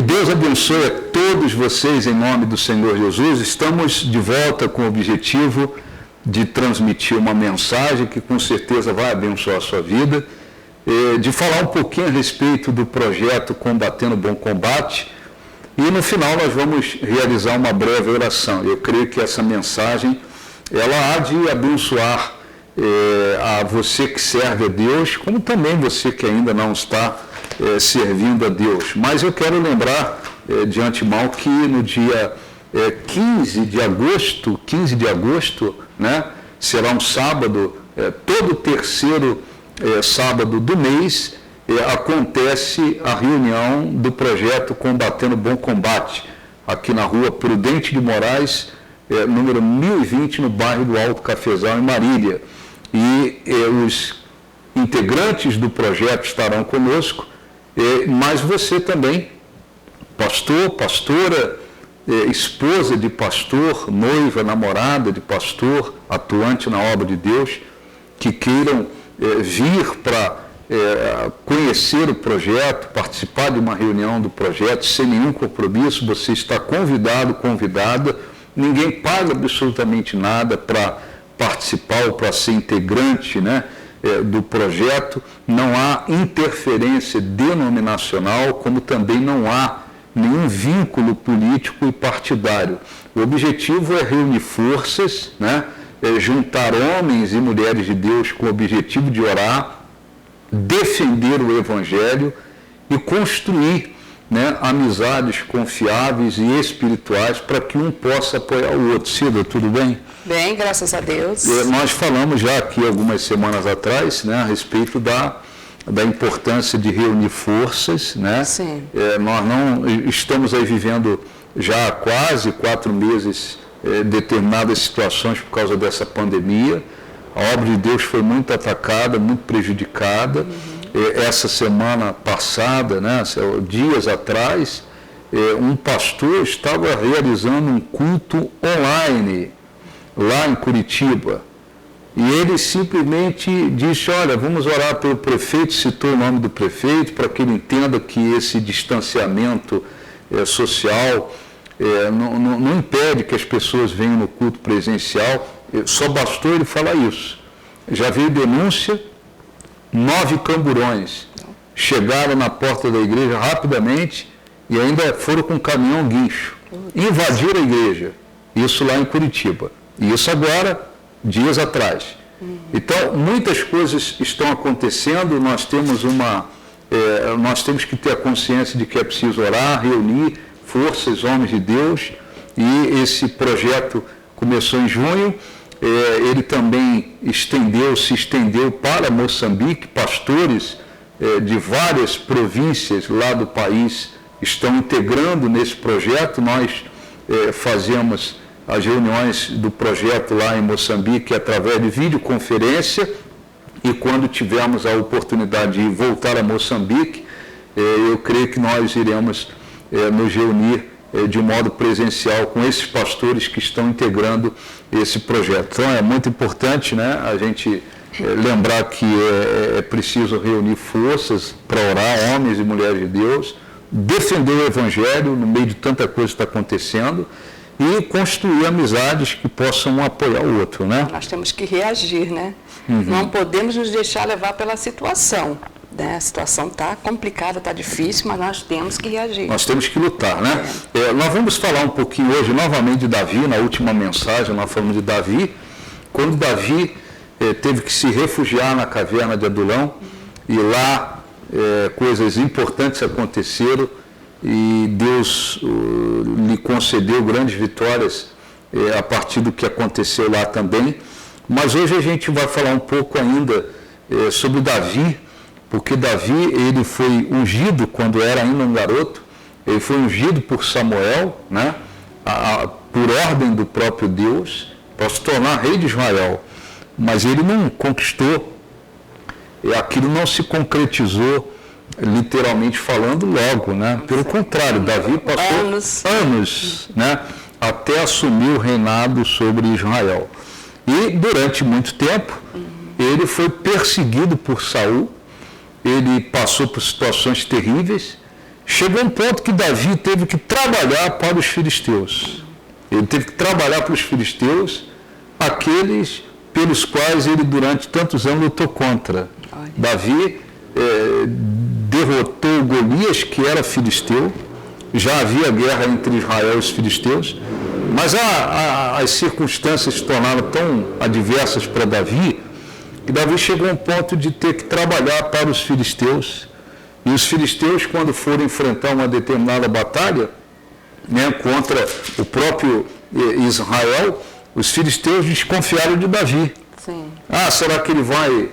Deus abençoe a todos vocês em nome do Senhor Jesus. Estamos de volta com o objetivo de transmitir uma mensagem que com certeza vai abençoar a sua vida, de falar um pouquinho a respeito do projeto Combatendo o Bom Combate, e no final nós vamos realizar uma breve oração. Eu creio que essa mensagem ela há de abençoar a você que serve a Deus, como também você que ainda não está servindo a Deus. Mas eu quero lembrar de antemão que no dia 15 de agosto, né, será um sábado, todo terceiro sábado do mês, acontece a reunião do projeto Combatendo o Bom Combate, aqui na rua Prudente de Moraes, número 1020, no bairro do Alto Cafezal, em Marília. E os integrantes do projeto estarão conosco, mas você também, pastor, pastora, esposa de pastor, noiva, namorada de pastor, atuante na obra de Deus, que queiram vir para conhecer o projeto, participar de uma reunião do projeto, sem nenhum compromisso, você está convidado, convidada, ninguém paga absolutamente nada para participar ou para ser integrante, né, do projeto. Não há interferência denominacional, como também não há nenhum vínculo político e partidário. O objetivo é reunir forças, né, juntar homens e mulheres de Deus com o objetivo de orar, defender o Evangelho e construir, né, amizades confiáveis e espirituais para que um possa apoiar o outro. Cida, tudo bem? Bem, graças a Deus. Nós falamos já aqui algumas semanas atrás, né, a respeito da importância de reunir forças, né? Sim. Nós não estamos aí vivendo já há quase 4 meses determinadas situações por causa dessa pandemia. A obra de Deus foi muito atacada, muito prejudicada. Essa semana passada, né, dias atrás, um pastor estava realizando um culto online lá em Curitiba. E ele simplesmente disse, olha, vamos orar pelo prefeito, citou o nome do prefeito, para que ele entenda que esse distanciamento social não impede que as pessoas venham no culto presencial. Só bastou ele falar isso. Já veio denúncia, 9 camburões chegaram na porta da igreja rapidamente e ainda foram com um caminhão guincho. Invadiram a igreja. Isso lá em Curitiba. E isso agora, dias atrás. Então, muitas coisas estão acontecendo, nós temos que ter a consciência de que é preciso orar, reunir forças, homens de Deus, e esse projeto começou em junho, ele também se estendeu para Moçambique. Pastores de várias províncias lá do país estão integrando nesse projeto. Nós fazemos as reuniões do projeto lá em Moçambique através de videoconferência, e quando tivermos a oportunidade de voltar a Moçambique, eu creio que nós iremos nos reunir de modo presencial com esses pastores que estão integrando esse projeto. Então é muito importante, né, a gente lembrar que é preciso reunir forças para orar, homens e mulheres de Deus, defender o Evangelho no meio de tanta coisa que está acontecendo, e construir amizades que possam apoiar o outro, né? Nós temos que reagir, né? Não podemos nos deixar levar pela situação, né? A situação está complicada, está difícil, mas nós temos que reagir. Nós temos que lutar, né? Nós vamos falar um pouquinho hoje novamente de Davi. Na última mensagem nós falamos de Davi, quando Davi teve que se refugiar na caverna de Adulão, e lá coisas importantes aconteceram, e Deus lhe concedeu grandes vitórias a partir do que aconteceu lá também. Mas hoje a gente vai falar um pouco ainda sobre Davi, porque Davi, ele foi ungido quando era ainda um garoto, ele foi ungido por Samuel, né, por ordem do próprio Deus, para se tornar rei de Israel. Mas ele não conquistou, aquilo não se concretizou, literalmente falando, logo, né? Pelo contrário, Davi passou anos, né, até assumir o reinado sobre Israel. E durante muito tempo, ele foi perseguido por Saul, ele passou por situações terríveis, chegou um ponto que Davi teve que trabalhar para os filisteus. Ele teve que trabalhar para os filisteus, aqueles pelos quais ele durante tantos anos lutou contra. Davi derrotou Golias, que era filisteu. Já havia guerra entre Israel e os filisteus, mas as circunstâncias se tornaram tão adversas para Davi, que Davi chegou a um ponto de ter que trabalhar para os filisteus. E os filisteus, quando foram enfrentar uma determinada batalha, né, contra o próprio Israel, os filisteus desconfiaram de Davi. Sim. Será que ele vai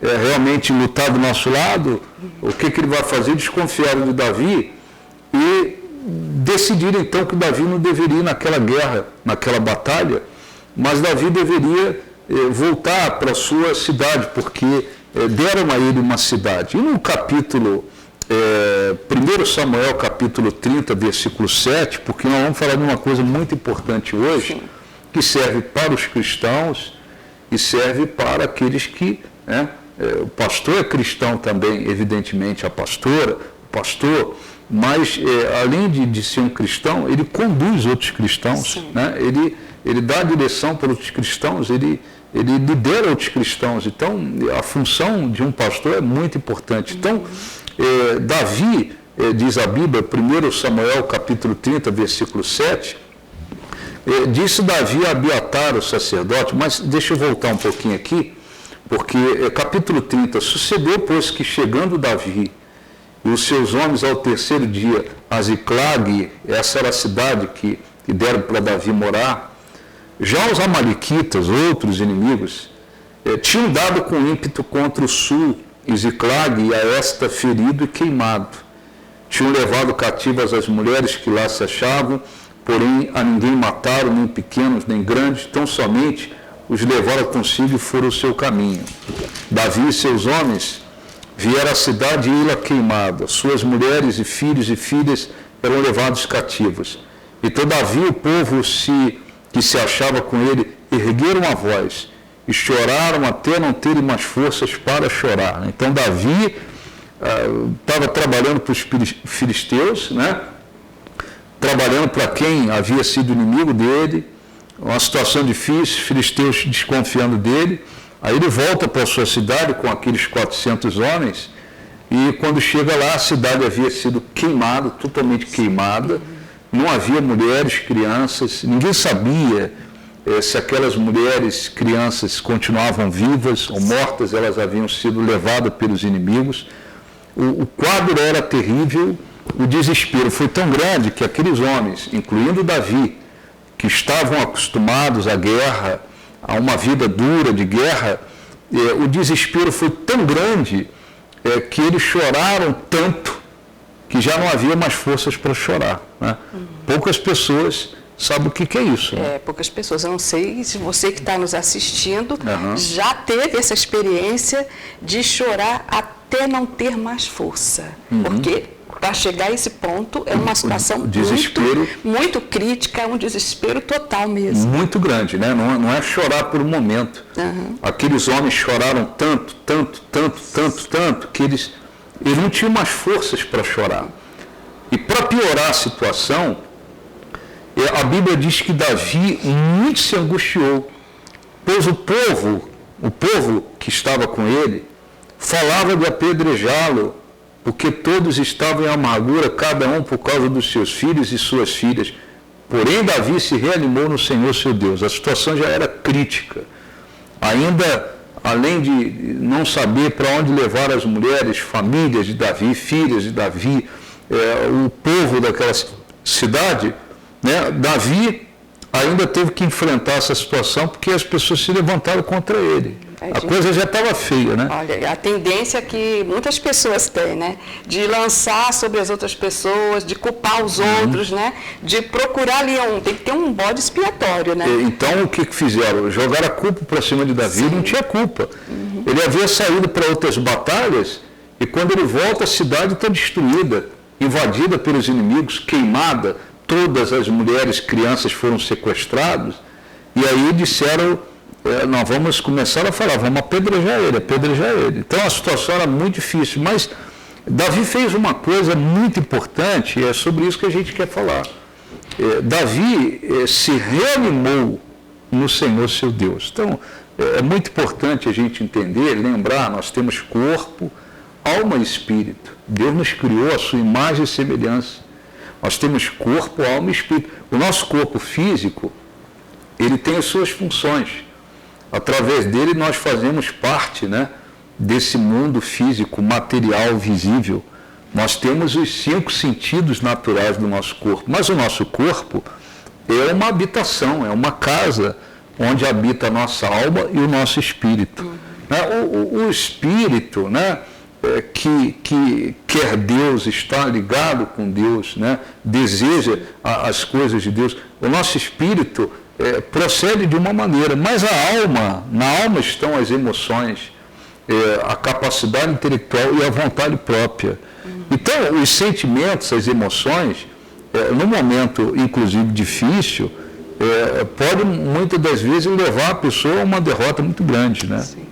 realmente lutar do nosso lado? O que ele vai fazer? Desconfiaram de Davi e decidiram então que Davi não deveria ir naquela guerra, naquela batalha, mas Davi deveria voltar para a sua cidade, porque deram a ele uma cidade. E no capítulo 1 Samuel, capítulo 30, versículo 7, porque nós vamos falar de uma coisa muito importante hoje, sim, que serve para os cristãos e serve para aqueles que... o pastor é cristão também, evidentemente, a pastora, o pastor, mas além de ser um cristão, ele conduz outros cristãos, né? Ele dá a direção para outros cristãos, ele lidera outros cristãos. Então, a função de um pastor é muito importante. Então, Davi, diz a Bíblia, 1 Samuel capítulo 30, versículo 7, disse Davi a Abiatar, o sacerdote, mas deixa eu voltar um pouquinho aqui, porque capítulo 30, sucedeu, pois, que chegando Davi e os seus homens ao terceiro dia a Ziclag, essa era a cidade que deram para Davi morar, já os amalequitas, outros inimigos, tinham dado com ímpeto contra o sul, e Ziclag a esta ferido e queimado. Tinham levado cativas as mulheres que lá se achavam, porém a ninguém mataram, nem pequenos, nem grandes, tão somente os levaram consigo e foram o seu caminho. Davi e seus homens vieram à cidade e ela queimada. Suas mulheres e filhos e filhas eram levados cativos. E todavia o povo que se achava com ele ergueram a voz e choraram até não terem mais forças para chorar. Então Davi estava trabalhando para os filisteus, né? Trabalhando para quem havia sido inimigo dele, uma situação difícil, filisteus desconfiando dele. Aí ele volta para a sua cidade com aqueles 400 homens e quando chega lá a cidade havia sido queimada, totalmente queimada, não havia mulheres, crianças, ninguém sabia se aquelas mulheres, crianças continuavam vivas ou mortas, elas haviam sido levadas pelos inimigos. O quadro era terrível, o desespero foi tão grande que aqueles homens, incluindo Davi, que estavam acostumados à guerra, a uma vida dura de guerra, o desespero foi tão grande que eles choraram tanto que já não havia mais forças para chorar, né? Poucas pessoas sabem o que é isso. Né? Poucas pessoas. Eu não sei se você que está nos assistindo já teve essa experiência de chorar até não ter mais força. Porque para chegar a esse ponto é uma situação muito crítica, é um desespero total mesmo. Muito grande, né? Não é chorar por um momento. Aqueles homens choraram tanto, que eles não tinham mais forças para chorar. E para piorar a situação, a Bíblia diz que Davi muito se angustiou, pois o povo que estava com ele, falava de apedrejá-lo, porque todos estavam em amargura, cada um por causa dos seus filhos e suas filhas. Porém, Davi se reanimou no Senhor seu Deus. A situação já era crítica. Ainda, além de não saber para onde levar as mulheres, famílias de Davi, filhas de Davi, o povo daquela cidade, né, Davi ainda teve que enfrentar essa situação porque as pessoas se levantaram contra ele. A coisa já estava feia, né? Olha, a tendência que muitas pessoas têm, né? De lançar sobre as outras pessoas, de culpar os outros, né? De procurar ali, tem que ter um bode expiatório, né? Então, o que fizeram? Jogaram a culpa para cima de Davi, não tinha culpa. Ele havia saído para outras batalhas e quando ele volta, a cidade está destruída, invadida pelos inimigos, queimada, todas as mulheres, crianças foram sequestradas e aí disseram... nós vamos começar a falar, vamos apedrejar ele. Então a situação era muito difícil, mas Davi fez uma coisa muito importante, e é sobre isso que a gente quer falar. Davi se reanimou no Senhor seu Deus. Então, é muito importante a gente entender, lembrar, nós temos corpo, alma e espírito. Deus nos criou a sua imagem e semelhança. Nós temos corpo, alma e espírito. O nosso corpo físico, ele tem as suas funções. Através dele nós fazemos parte, né, desse mundo físico, material, visível. Nós temos os 5 sentidos naturais do nosso corpo. Mas o nosso corpo é uma habitação, é uma casa onde habita a nossa alma e o nosso espírito. O espírito, né, que quer Deus, está ligado com Deus, né, deseja as coisas de Deus. O nosso espírito procede de uma maneira, mas na alma estão as emoções, a capacidade intelectual e a vontade própria. Então, os sentimentos, as emoções, no momento, inclusive, difícil, pode, muitas das vezes, levar a pessoa a uma derrota muito grande, né? Sim.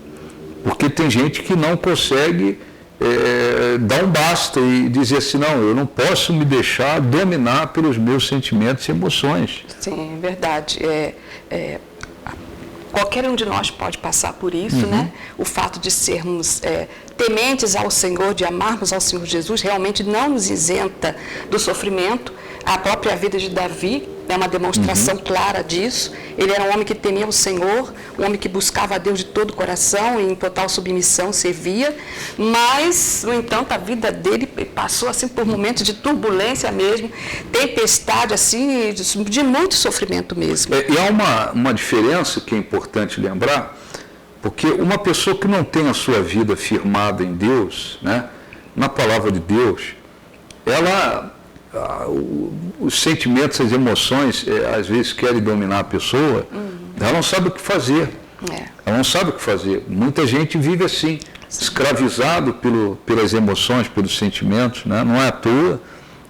Porque tem gente que não consegue dar um basta e dizer assim, não, eu não posso me deixar dominar pelos meus sentimentos e emoções. Sim, é verdade. Qualquer um de nós pode passar por isso, né? O fato de sermos tementes ao Senhor, de amarmos ao Senhor Jesus, realmente não nos isenta do sofrimento. A própria vida de Davi é uma demonstração clara disso. Ele era um homem que temia o Senhor, um homem que buscava a Deus de todo o coração e em total submissão servia, mas, no entanto, a vida dele passou assim por momentos de turbulência mesmo, tempestade assim, de muito sofrimento mesmo. E há uma diferença que é importante lembrar, porque uma pessoa que não tem a sua vida firmada em Deus, né, na palavra de Deus, os sentimentos, as emoções, às vezes querem dominar a pessoa, ela não sabe o que fazer. Ela não sabe o que fazer. Muita gente vive assim, escravizado pelas emoções, pelos sentimentos, né? Não é à toa,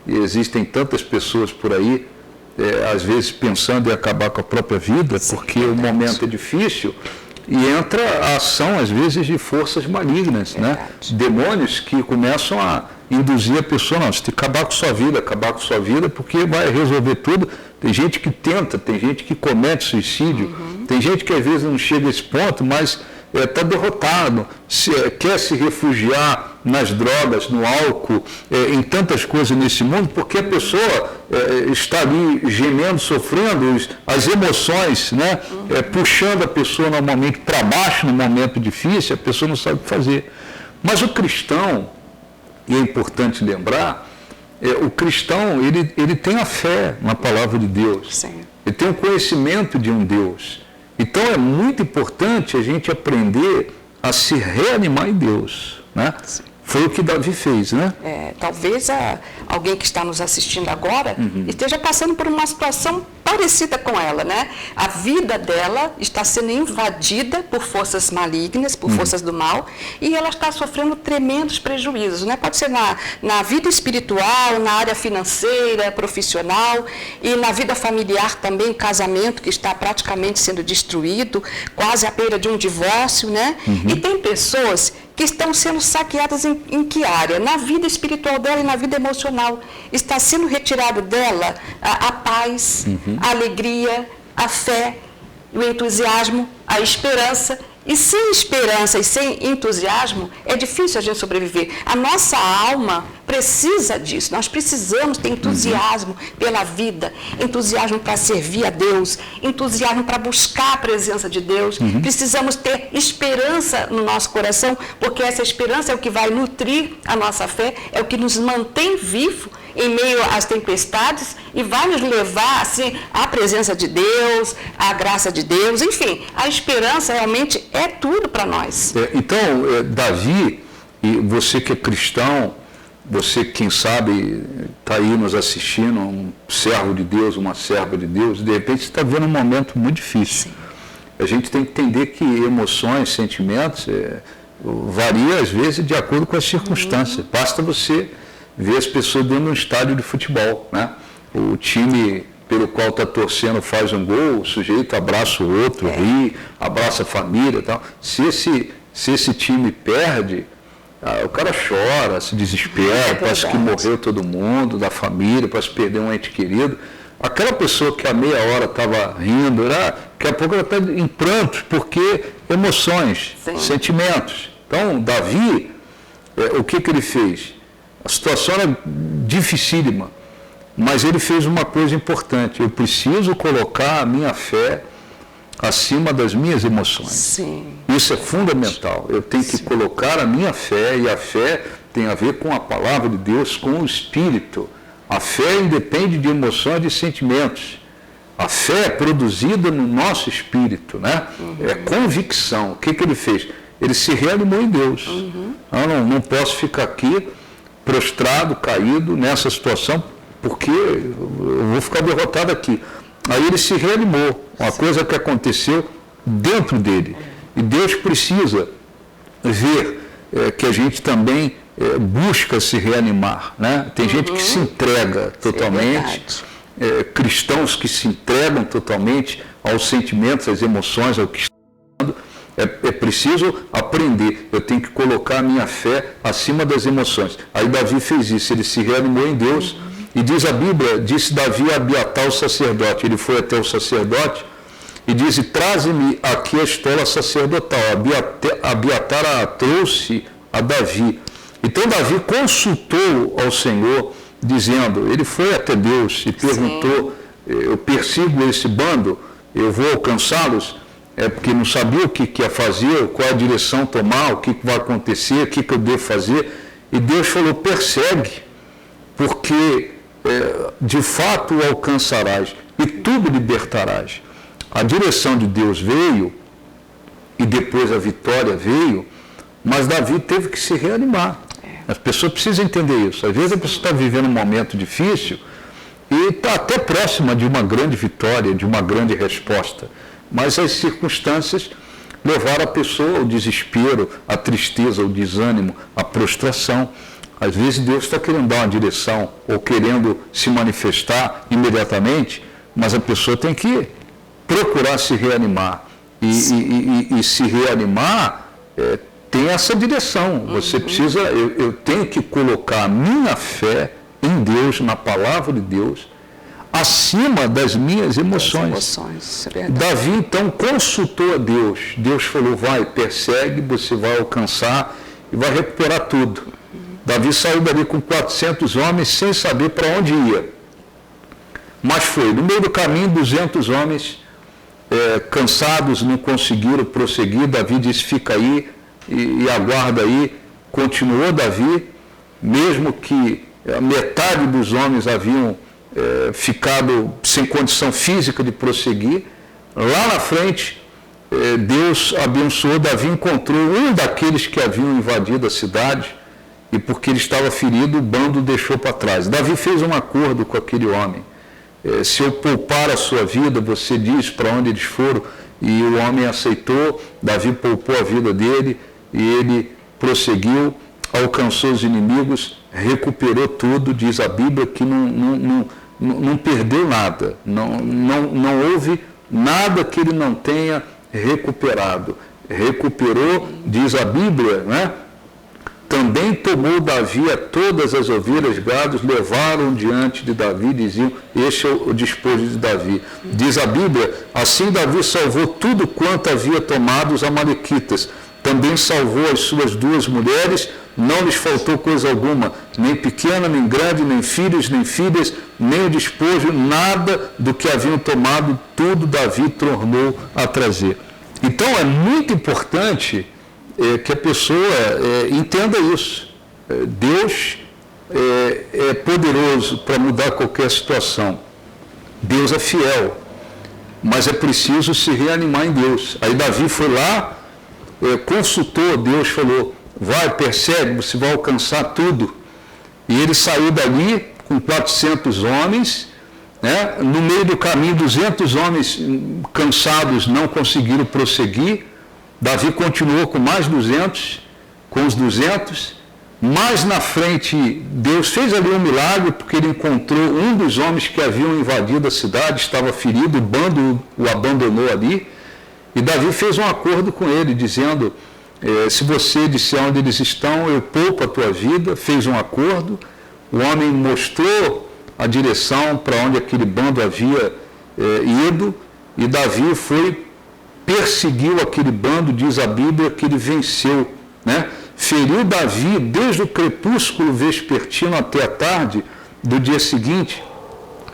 e existem tantas pessoas por aí, às vezes pensando em acabar com a própria vida, porque o momento é difícil, e entra a ação, às vezes, de forças malignas, né? Demônios que começam a induzir a pessoa, não, você tem que acabar com sua vida, porque vai resolver tudo. Tem gente que tenta, tem gente que comete suicídio, tem gente que às vezes não chega a esse ponto, mas está derrotado, quer se refugiar nas drogas, no álcool, em tantas coisas nesse mundo, porque a pessoa está ali gemendo, sofrendo, as emoções, né, puxando a pessoa normalmente para baixo no momento difícil, a pessoa não sabe o que fazer. Mas o cristão, e é importante lembrar, o cristão, ele tem a fé na palavra de Deus. Sim. Ele tem o conhecimento de um Deus. Então é muito importante a gente aprender a se reanimar em Deus, né? Sim. Foi o que Davi fez, né? Talvez alguém que está nos assistindo agora esteja passando por uma situação parecida com ela, né? A vida dela está sendo invadida por forças malignas, por forças do mal, e ela está sofrendo tremendos prejuízos, né? Pode ser na vida espiritual, na área financeira, profissional, e na vida familiar também, casamento que está praticamente sendo destruído, quase à beira de um divórcio, né? E tem pessoas que estão sendo saqueadas em que área? Na vida espiritual dela e na vida emocional. Está sendo retirado dela a paz, a alegria, a fé, o entusiasmo, a esperança. E sem esperança e sem entusiasmo, é difícil a gente sobreviver. A nossa alma precisa disso. Nós precisamos ter entusiasmo pela vida, entusiasmo para servir a Deus, entusiasmo para buscar a presença de Deus. Precisamos ter esperança no nosso coração, porque essa esperança é o que vai nutrir a nossa fé, é o que nos mantém vivo em meio às tempestades e vai nos levar assim, à presença de Deus, à graça de Deus, enfim, a esperança realmente é tudo para nós. Então, Davi, e você que é cristão, você quem sabe está aí nos assistindo, um servo de Deus, uma serva de Deus, de repente você está vendo um momento muito difícil. Sim. A gente tem que entender que emoções, sentimentos, varia às vezes de acordo com as circunstâncias. Basta você ver as pessoas dentro de um estádio de futebol, né? O time pelo qual está torcendo faz um gol, o sujeito abraça o outro, ri, abraça a família e tal. Se esse time perde, O cara chora, se desespera, parece que morreu todo mundo, da família, parece que perdeu um ente querido. Aquela pessoa que há meia hora estava rindo, daqui a pouco ela está em prantos, porque emoções, sentimentos. Então, Davi, o que ele fez? A situação era dificílima, mas ele fez uma coisa importante. Eu preciso colocar a minha fé acima das minhas emoções. Sim. Isso é fundamental. Eu tenho que colocar a minha fé, e a fé tem a ver com a palavra de Deus, com o Espírito. A fé independe de emoções e de sentimentos. A fé é produzida no nosso espírito, né? É convicção. O que ele fez? Ele se reanimou em Deus. Eu não posso ficar aqui prostrado, caído nessa situação, porque eu vou ficar derrotado aqui. Aí ele se reanimou, uma coisa que aconteceu dentro dele. E Deus precisa ver que a gente também busca se reanimar, né? Tem gente que se entrega totalmente, cristãos que se entregam totalmente aos sentimentos, às emoções, ao que está falando. É preciso aprender, eu tenho que colocar a minha fé acima das emoções. Aí Davi fez isso, ele se reanimou em Deus. E diz a Bíblia, disse Davi a Abiatar o sacerdote, ele foi até o sacerdote e diz, traze-me aqui a estola sacerdotal. Abiatar a trouxe a Davi. Então Davi consultou ao Senhor, dizendo, ele foi até Deus e perguntou, eu persigo esse bando, eu vou alcançá-los, porque não sabia o que ia fazer, qual a direção tomar, o que vai acontecer, o que eu devo fazer. E Deus falou, persegue, porque de fato o alcançarás e tudo libertarás. A direção de Deus veio e depois a vitória veio, mas Davi teve que se reanimar. As pessoas precisam entender isso. Às vezes a pessoa está vivendo um momento difícil e está até próxima de uma grande vitória, de uma grande resposta, mas as circunstâncias levaram a pessoa ao desespero, à tristeza, ao desânimo, à prostração. Às vezes Deus está querendo dar uma direção ou querendo se manifestar imediatamente, mas a pessoa tem que procurar se reanimar. E se reanimar tem essa direção. Você precisa, eu tenho que colocar a minha fé em Deus, na palavra de Deus, acima das minhas emoções. Davi então consultou a Deus. Deus falou, vai, persegue, você vai alcançar e vai recuperar tudo. Davi saiu dali com 400 homens sem saber para onde ia. Mas foi. No meio do caminho, 200 homens cansados, não conseguiram prosseguir. Davi disse, fica aí e aguarda aí. Continuou Davi, mesmo que a metade dos homens haviam ficado sem condição física de prosseguir. Lá na frente, Deus abençoou. Davi encontrou um daqueles que haviam invadido a cidade, e porque ele estava ferido, o bando deixou para trás. Davi fez um acordo com aquele homem. Se eu poupar a sua vida, você diz para onde eles foram. E o homem aceitou, Davi poupou a vida dele, e ele prosseguiu, alcançou os inimigos, recuperou tudo. Diz a Bíblia que não perdeu nada, não houve nada que ele não tenha recuperado. Recuperou, diz a Bíblia, né? Também tomou Davi a todas as ovelhas, gados, levaram diante de Davi, diziam, este é o despojo de Davi. Diz a Bíblia, assim Davi salvou tudo quanto havia tomado os amalequitas. Também salvou as suas 2 mulheres, não lhes faltou coisa alguma, nem pequena, nem grande, nem filhos, nem filhas, nem o despojo, nada do que haviam tomado, tudo Davi tornou a trazer. Então é muito importante que a pessoa entenda isso. Deus é poderoso para mudar qualquer situação. Deus é fiel, mas é preciso se reanimar em Deus. Aí Davi foi lá, consultou Deus, falou, vai, persegue, você vai alcançar tudo. E ele saiu dali com 400 homens, né? No meio do caminho, 200 homens cansados não conseguiram prosseguir. Davi continuou com mais 200, com os 200, mais na frente Deus fez ali um milagre, porque ele encontrou um dos homens que haviam invadido a cidade, estava ferido, o bando o abandonou ali, e Davi fez um acordo com ele, dizendo, se você disser onde eles estão, eu poupo a tua vida, fez um acordo, o homem mostrou a direção para onde aquele bando havia ido, e Davi perseguiu aquele bando, diz a Bíblia, que ele venceu, né? Feriu Davi desde o crepúsculo vespertino até a tarde do dia seguinte,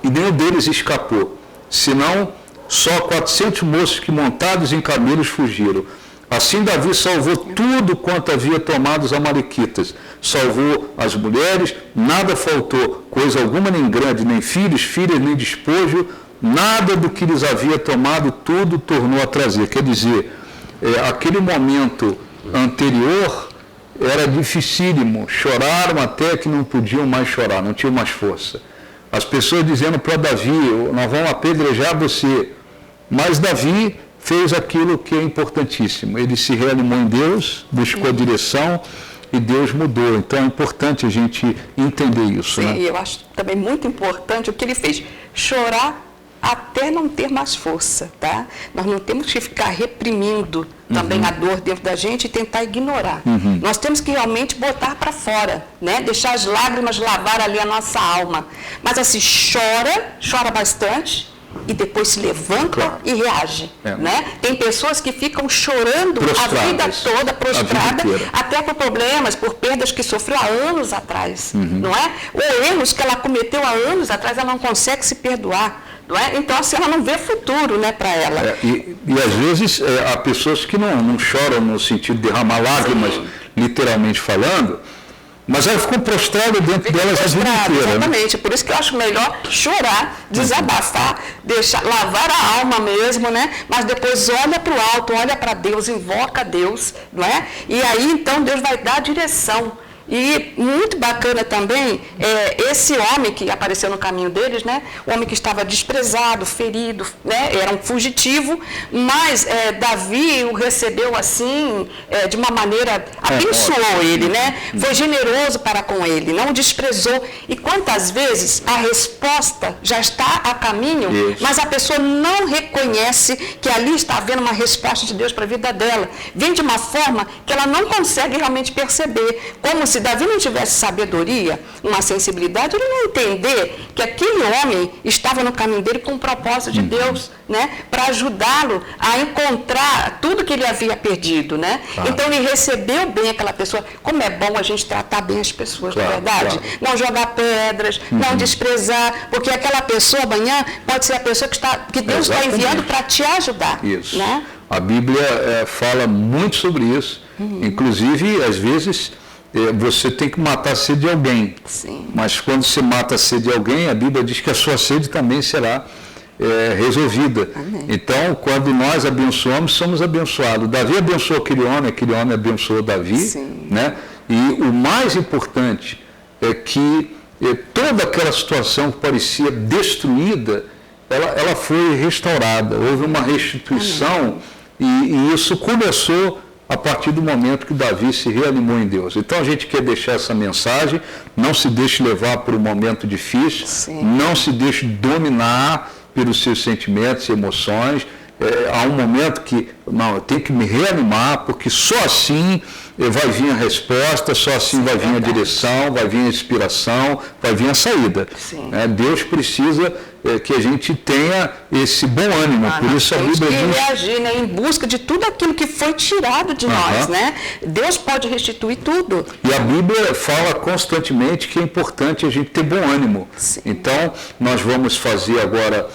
e nenhum deles escapou, senão só 400 moços que montados em camelos fugiram. Assim Davi salvou tudo quanto havia tomado os amalequitas, salvou as mulheres, nada faltou, coisa alguma, nem grande, nem filhos, filhas, nem despojo, nada do que lhes havia tomado, tudo tornou a trazer. Quer dizer, aquele momento anterior era dificílimo, choraram até que não podiam mais chorar, não tinham mais força. As pessoas dizendo para Davi, nós vamos apedrejar você, mas Davi fez aquilo que é importantíssimo, ele se reanimou em Deus, buscou a direção e Deus mudou. Então é importante a gente entender isso. Sim, né? E eu acho também muito importante o que ele fez, chorar até não ter mais força, tá? Nós não temos que ficar reprimindo também a dor dentro da gente e tentar ignorar. Nós temos que realmente botar para fora, né? Deixar as lágrimas lavar ali a nossa alma. Mas assim, chora bastante, e depois se levanta e reage. Né? Tem pessoas que ficam chorando a vida toda, prostrada, até por problemas, por perdas que sofreu há anos atrás. Não é? Ou erros que ela cometeu há anos atrás, ela não consegue se perdoar. Não é? Então, assim, ela não vê futuro, né, para ela. E às vezes há pessoas que não choram no sentido de derramar lágrimas, literalmente falando, mas elas ficam prostradas dentro delas a vida inteira. Exatamente, por isso que eu acho melhor chorar, desabafar, lavar a alma mesmo, né? Mas depois olha para o alto, olha para Deus, invoca Deus, não é? E aí então Deus vai dar a direção. E muito bacana também esse homem que apareceu no caminho deles, né? O homem que estava desprezado, ferido, né? Era um fugitivo, mas Davi o recebeu assim, de uma maneira, abençoou ele, né? Foi generoso para com ele, não o desprezou. E quantas vezes a resposta já está a caminho, mas a pessoa não reconhece que ali está havendo uma resposta de Deus para a vida dela. Vem de uma forma que ela não consegue realmente perceber, como se Davi não tivesse sabedoria, uma sensibilidade, ele não entender que aquele homem estava no caminho dele com o propósito de Deus, né? Para ajudá-lo a encontrar tudo que ele havia perdido, né? Então ele recebeu bem aquela pessoa. Como é bom a gente tratar bem as pessoas, na verdade. Não jogar pedras, não desprezar, porque aquela pessoa amanhã pode ser a pessoa que Deus está enviando para te ajudar. Isso. Né? A Bíblia fala muito sobre isso. Inclusive, às vezes, você tem que matar a sede de alguém. Sim. Mas quando você mata a sede de alguém, a Bíblia diz que a sua sede também será resolvida. Amém. Então, quando nós abençoamos, somos abençoados. Davi abençoou aquele homem abençoou Davi. Sim. Né? E o mais importante é que toda aquela situação que parecia destruída, ela foi restaurada. Houve uma restituição e isso começou a partir do momento que Davi se reanimou em Deus. Então a gente quer deixar essa mensagem, não se deixe levar por um momento difícil, não se deixe dominar pelos seus sentimentos e emoções. Há um momento que, eu tenho que me reanimar, porque só assim vai vir a resposta, só assim vai vir a direção, vai vir a inspiração, vai vir a saída. Deus precisa que a gente tenha esse bom ânimo. Por isso a Bíblia diz... reagir, né, em busca de tudo aquilo que foi tirado de nós. Né? Deus pode restituir tudo. E a Bíblia fala constantemente que é importante a gente ter bom ânimo. Então, nós vamos fazer agora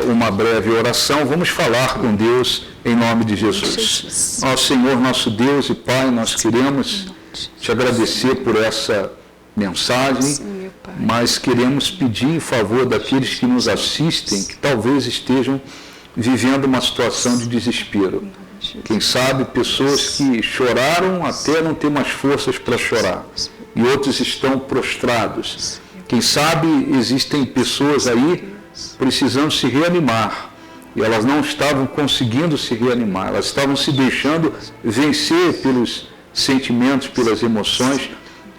uma breve oração, vamos falar com Deus em nome de Jesus. Ó Senhor, nosso Deus e Pai, nós queremos te agradecer por essa mensagem, mas queremos pedir em favor daqueles que nos assistem, que talvez estejam vivendo uma situação de desespero. Quem sabe pessoas que choraram até não ter mais forças para chorar, e outros estão prostrados. Quem sabe existem pessoas aí precisando se reanimar, e elas não estavam conseguindo se reanimar, elas estavam se deixando vencer pelos sentimentos, pelas emoções.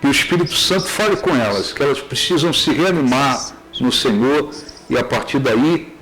Que o Espírito Santo fale com elas, que elas precisam se reanimar no Senhor, e a partir daí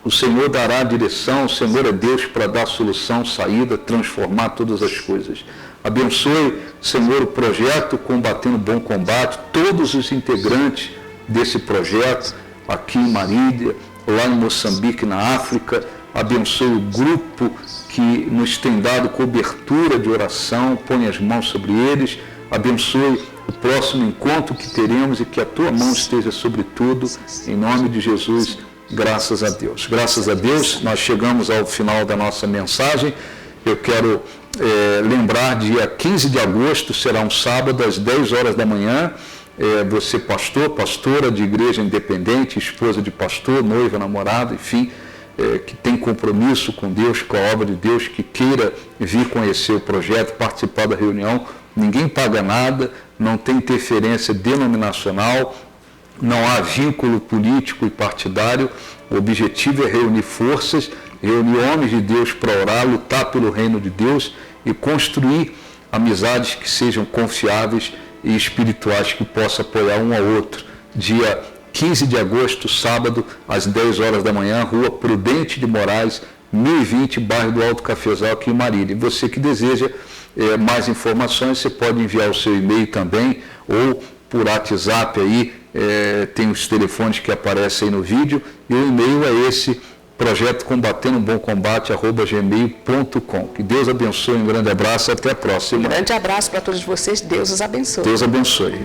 o Senhor dará a direção. O Senhor é Deus para dar solução, saída, transformar todas as coisas. Abençoe, Senhor, o projeto Combatendo o Bom Combate, todos os integrantes desse projeto, aqui em Marília, lá em Moçambique, na África. Abençoe o grupo que nos tem dado cobertura de oração, põe as mãos sobre eles. Abençoe o próximo encontro que teremos e que a tua mão esteja sobre tudo, em nome de Jesus, graças a Deus. Graças a Deus, nós chegamos ao final da nossa mensagem. Eu quero lembrar, dia 15 de agosto, será um sábado, às 10 horas da manhã. Você, pastor, pastora de igreja independente, esposa de pastor, noiva, namorada, enfim, que tem compromisso com Deus, com a obra de Deus, que queira vir conhecer o projeto, participar da reunião, ninguém paga nada, não tem interferência denominacional, não há vínculo político e partidário. O objetivo é reunir forças, reunir homens de Deus para orar, lutar pelo reino de Deus e construir amizades que sejam confiáveis e espirituais, que possam apoiar um ao outro. Dia 15 de agosto, sábado, às 10 horas da manhã, Rua Prudente de Moraes, 1020, bairro do Alto Cafezal, aqui em Marília. E você que deseja mais informações, você pode enviar o seu e-mail também, ou por WhatsApp aí, tem os telefones que aparecem aí no vídeo, e o e-mail é esse, projeto Combatendo um Bom Combate, @gmail.com. Que Deus abençoe, um grande abraço, até a próxima. Um grande abraço para todos vocês, Deus os abençoe. Deus abençoe.